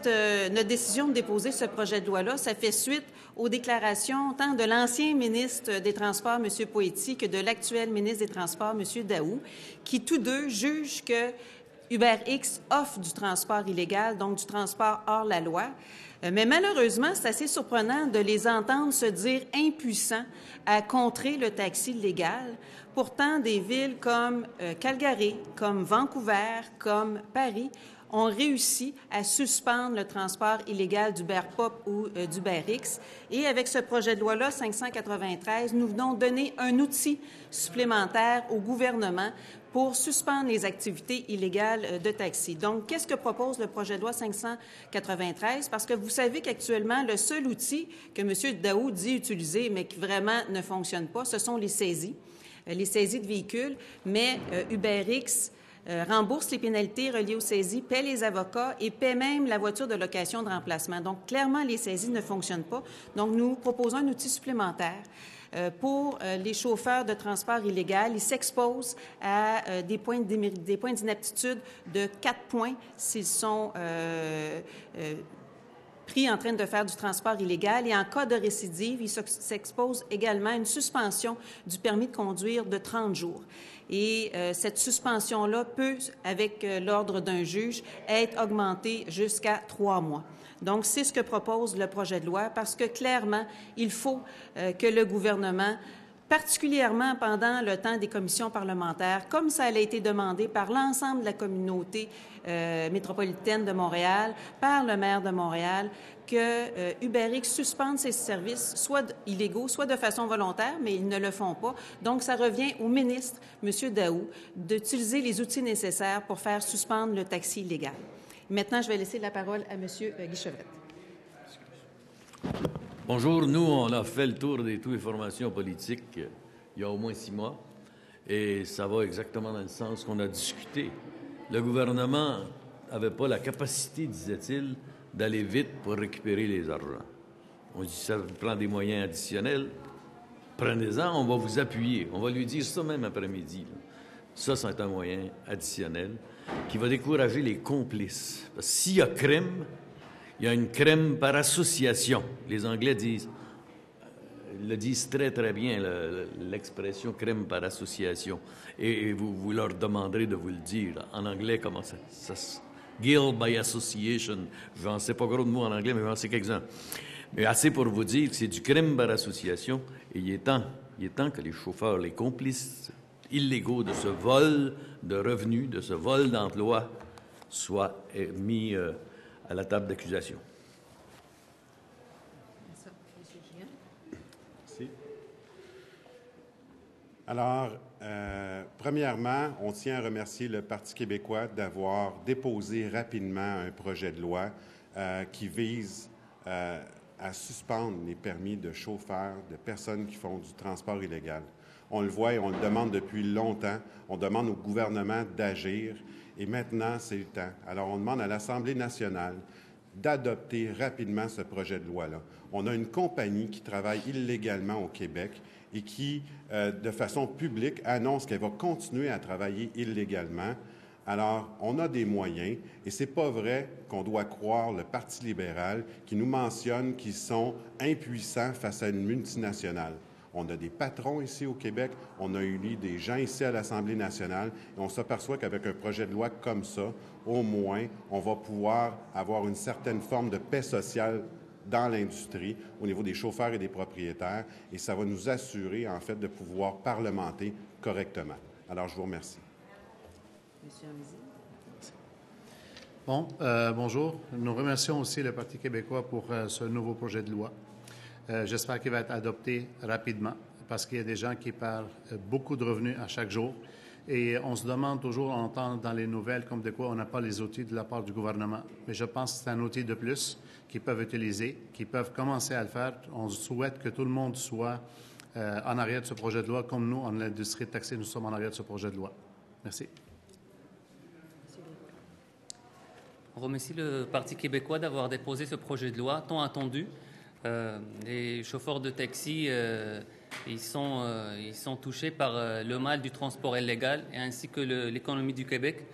notre décision de déposer ce projet de loi-là, ça fait suite aux déclarations tant de l'ancien ministre des Transports, M. Poetti, que de l'actuel ministre des Transports, M. Daou, qui tous deux jugent que UberX offre du transport illégal, donc du transport hors la loi. Mais malheureusement, c'est assez surprenant de les entendre se dire impuissants à contrer le taxi légal. Pourtant, des villes comme Calgary, comme Vancouver, comme Paris ont réussi à suspendre le transport illégal d'UberPop ou d'UberX. Et avec ce projet de loi-là, 593, nous venons donner un outil supplémentaire au gouvernement pour suspendre les activités illégales de taxi. Donc, qu'est-ce que propose le projet de loi 593? Parce que vous savez qu'actuellement, le seul outil que M. Daou dit utiliser, mais qui vraiment ne fonctionne pas, ce sont les saisies de véhicules, mais UberX rembourse les pénalités reliées aux saisies, paie les avocats et paie même la voiture de location de remplacement. Donc, clairement, les saisies ne fonctionnent pas. Donc, nous proposons un outil supplémentaire. Pour les chauffeurs de transport illégal, ils s'exposent à des points d'inaptitude de 4 points s'ils sont pris en train de faire du transport illégal et en cas de récidive, ils s'exposent également à une suspension du permis de conduire de 30 jours. Et cette suspension-là peut, avec l'ordre d'un juge, être augmentée jusqu'à 3 mois. Donc, c'est ce que propose le projet de loi parce que, clairement, il faut que le gouvernement, particulièrement pendant le temps des commissions parlementaires, comme ça a été demandé par l'ensemble de la communauté métropolitaine de Montréal, par le maire de Montréal, que UberX suspende ses services, soit illégaux, soit de façon volontaire, mais ils ne le font pas. Donc, ça revient au ministre, M. Daou, d'utiliser les outils nécessaires pour faire suspendre le taxi illégal. Maintenant, je vais laisser la parole à M. Guy Chevrette. Bonjour. Nous, on a fait le tour des toutes les formations politiques il y a au moins 6 mois et ça va exactement dans le sens qu'on a discuté. Le gouvernement n'avait pas la capacité, disait-il, d'aller vite pour récupérer les argents. On dit ça prend des moyens additionnels. Prenez-en, on va vous appuyer. On va lui dire ça même après-midi. Ça, c'est un moyen additionnel qui va décourager les complices. Parce que s'il y a crime, il y a une crime par association. Les Anglais le disent très, très bien, l'expression crime par association. Et vous leur demanderez de vous le dire. En anglais, comment ça guilt by association. Je n'en sais pas gros de mots en anglais, mais j'en sais quelques-uns. Mais assez pour vous dire que c'est du crime par association. Et il est temps que les chauffeurs, les complices illégaux de ce vol de revenus, de ce vol d'emploi, soient mis à la table d'accusation. Merci. Alors, premièrement, on tient à remercier le Parti québécois d'avoir déposé rapidement un projet de loi qui vise à suspendre les permis de chauffeurs de personnes qui font du transport illégal. On le voit et on le demande depuis longtemps. On demande au gouvernement d'agir et maintenant, c'est le temps. Alors, on demande à l'Assemblée nationale d'adopter rapidement ce projet de loi-là. On a une compagnie qui travaille illégalement au Québec et qui, de façon publique, annonce qu'elle va continuer à travailler illégalement. Alors, on a des moyens et c'est pas vrai qu'on doit croire le Parti libéral qui nous mentionne qu'ils sont impuissants face à une multinationale. On a des patrons ici au Québec, on a eu des gens ici à l'Assemblée nationale et on s'aperçoit qu'avec un projet de loi comme ça, au moins, on va pouvoir avoir une certaine forme de paix sociale dans l'industrie, au niveau des chauffeurs et des propriétaires, et ça va nous assurer, en fait, de pouvoir parlementer correctement. Alors, je vous remercie. Monsieur Amizi. Bon, bonjour. Nous remercions aussi le Parti québécois pour ce nouveau projet de loi. J'espère qu'il va être adopté rapidement parce qu'il y a des gens qui perdent beaucoup de revenus à chaque jour. Et on se demande toujours, on entend dans les nouvelles comme de quoi on n'a pas les outils de la part du gouvernement. Mais je pense que c'est un outil de plus qu'ils peuvent utiliser, qu'ils peuvent commencer à le faire. On souhaite que tout le monde soit en arrière de ce projet de loi, comme nous, en industrie de taxi, nous sommes en arrière de ce projet de loi. Merci. On remercie le Parti québécois d'avoir déposé ce projet de loi tant attendu. Les chauffeurs de taxi, ils sont touchés par le mal du transport illégal et ainsi que l'économie du Québec.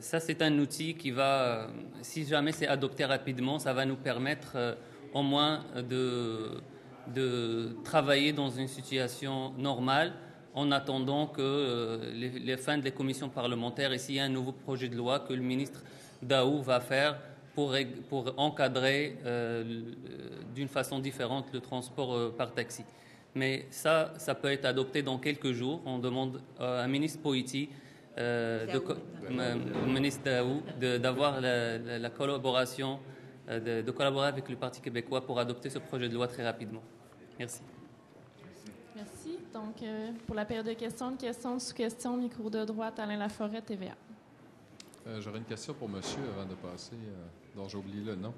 Ça, c'est un outil qui va, si jamais c'est adopté rapidement, ça va nous permettre au moins de travailler dans une situation normale en attendant que les fins des commissions parlementaires et s'il y a un nouveau projet de loi que le ministre Daou va faire pour encadrer d'une façon différente le transport par taxi. Mais ça peut être adopté dans quelques jours. On demande à un ministre Poiti, au ministre Daou, d'avoir la collaboration, de collaborer avec le Parti québécois pour adopter ce projet de loi très rapidement. Merci. Merci. Donc, pour la période de questions, sous-questions, micro de droite, Alain Laforêt, TVA. J'aurais une question pour monsieur avant de passer, dont j'ai oublié le nom.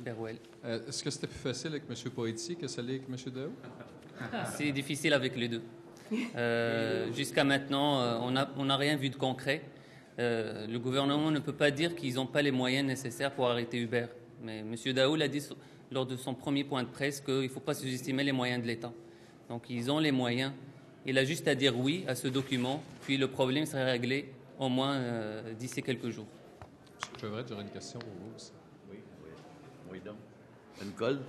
Berouel. Est-ce que c'était plus facile avec M. Poiti que ça l'est avec M. Daou? C'est difficile avec les deux. Jusqu'à maintenant, on n'a rien vu de concret. Le gouvernement ne peut pas dire qu'ils n'ont pas les moyens nécessaires pour arrêter Uber. Mais M. Daou l'a dit lors de son premier point de presse qu'il ne faut pas sous-estimer les moyens de l'État. Donc, ils ont les moyens. Il a juste à dire oui à ce document, puis le problème serait réglé au moins d'ici quelques jours. M. Chevrette, j'aurais une question pour vous aussi. Oui donc. Une colle?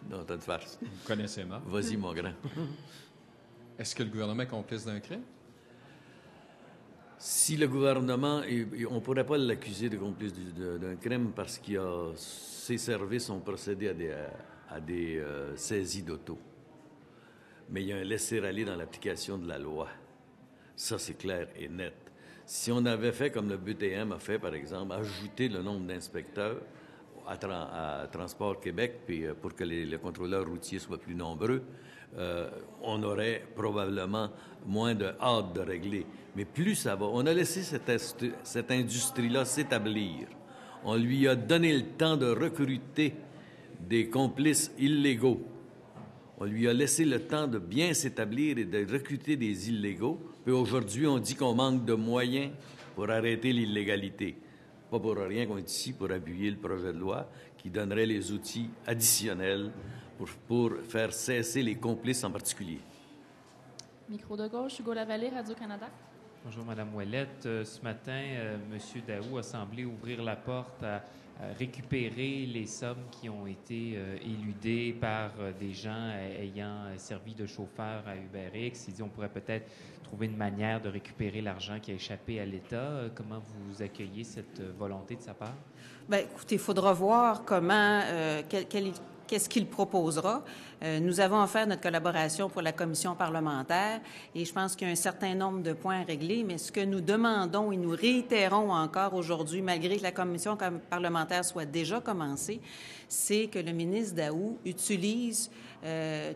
Non, t'as une farce. Vous connaissez mal. Vas-y, mon grand. Est-ce que le gouvernement est complice d'un crime? Si le gouvernement, on ne pourrait pas l'accuser de complice d'un crime parce que ses services ont procédé à des saisies d'auto. Mais il y a un laisser-aller dans l'application de la loi. Ça, c'est clair et net. Si on avait fait comme le BTM a fait, par exemple, ajouter le nombre d'inspecteurs à Transport Québec, puis pour que les contrôleurs routiers soient plus nombreux, on aurait probablement moins de hâte de régler. Mais plus ça va, on a laissé cette industrie-là s'établir. On lui a donné le temps de recruter des complices illégaux. On lui a laissé le temps de bien s'établir et de recruter des illégaux. Puis aujourd'hui, on dit qu'on manque de moyens pour arrêter l'illégalité. Pas pour rien qu'on est ici pour appuyer le projet de loi qui donnerait les outils additionnels pour faire cesser les complices en particulier. Micro de gauche, Hugo Lavallée, Radio-Canada. Bonjour, Mme Ouellette. Ce matin, M. Daou a semblé ouvrir la porte à récupérer les sommes qui ont été éludées par des gens ayant servi de chauffeur à UberX. Il dit qu'on pourrait peut-être trouver une manière de récupérer l'argent qui a échappé à l'État. Comment vous accueillez cette volonté de sa part? Bien, écoutez, il faudra voir comment, qu'est-ce qu'il proposera. Nous avons offert notre collaboration pour la commission parlementaire et je pense qu'il y a un certain nombre de points à régler, mais ce que nous demandons et nous réitérons encore aujourd'hui, malgré que la commission parlementaire soit déjà commencée, c'est que le ministre Daou utilise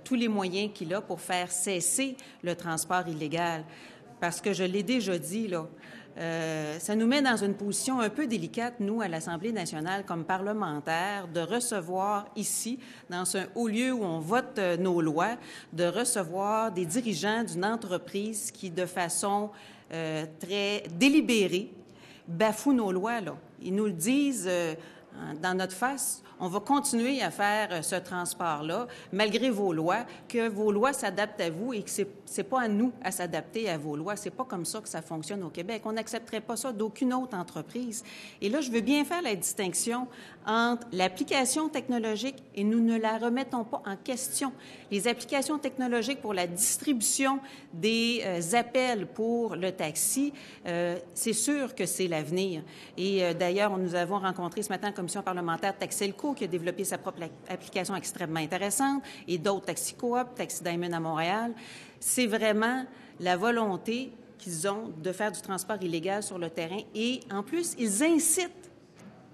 tous les moyens qu'il a pour faire cesser le transport illégal. Parce que je l'ai déjà dit, là, ça nous met dans une position un peu délicate, nous, à l'Assemblée nationale, comme parlementaires, de recevoir ici, dans un haut lieu où on vote nos lois, de recevoir des dirigeants d'une entreprise qui, de façon très délibérée, bafouent nos lois, là. Ils nous le disent dans notre face. On va continuer à faire ce transport-là, malgré vos lois, que vos lois s'adaptent à vous et que c'est pas à nous à s'adapter à vos lois. C'est pas comme ça que ça fonctionne au Québec. On n'accepterait pas ça d'aucune autre entreprise. Et là, je veux bien faire la distinction entre l'application technologique et nous ne la remettons pas en question. Les applications technologiques pour la distribution des appels pour le taxi, c'est sûr que c'est l'avenir. Et d'ailleurs, nous avons rencontré ce matin en commission parlementaire Taxelco, qui a développé sa propre application extrêmement intéressante, et d'autres Taxi Coop, Taxi Diamond à Montréal. C'est vraiment la volonté qu'ils ont de faire du transport illégal sur le terrain. Et en plus, ils incitent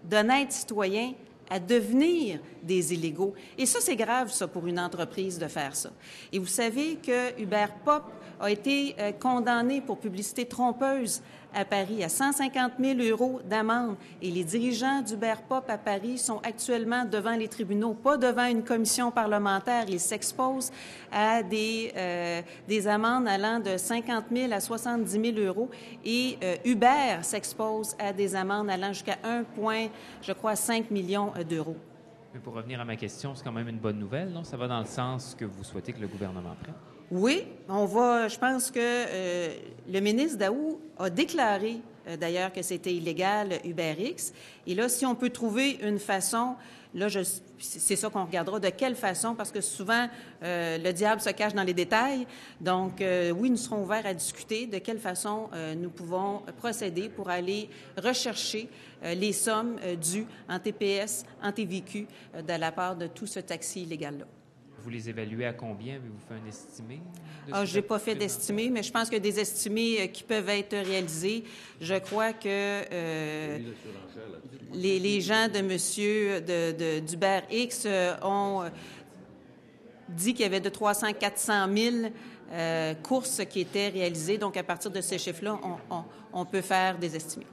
d'honnêtes citoyens à devenir des illégaux. Et ça, c'est grave, ça, pour une entreprise de faire ça. Et vous savez que Uber Pop a été condamné pour publicité trompeuse à Paris à 150 000 € d'amende. Et les dirigeants d'Uber Pop à Paris sont actuellement devant les tribunaux, pas devant une commission parlementaire. Ils s'exposent à des amendes allant de 50 000 à 70 000 €. Et Uber s'expose à des amendes allant jusqu'à 1,5 million d'euros. Mais pour revenir à ma question, c'est quand même une bonne nouvelle, non? Ça va dans le sens que vous souhaitez que le gouvernement prenne? Oui, je pense que le ministre Daou a déclaré d'ailleurs que c'était illégal UberX. Et là, si on peut trouver une façon, là, c'est ça qu'on regardera, de quelle façon, parce que souvent, le diable se cache dans les détails. Donc, oui, nous serons ouverts à discuter de quelle façon nous pouvons procéder pour aller rechercher les sommes dues en TPS, en TVQ, de la part de tout ce taxi illégal-là. Vous les évaluez à combien? Avez-vous fait un estimé? Je n'ai pas fait d'estimé, mais je pense que des estimés qui peuvent être réalisés. Je crois que les gens de d'UberX ont dit qu'il y avait de 300 à 400 000 courses qui étaient réalisées. Donc, à partir de ces chiffres-là, on peut faire des estimés.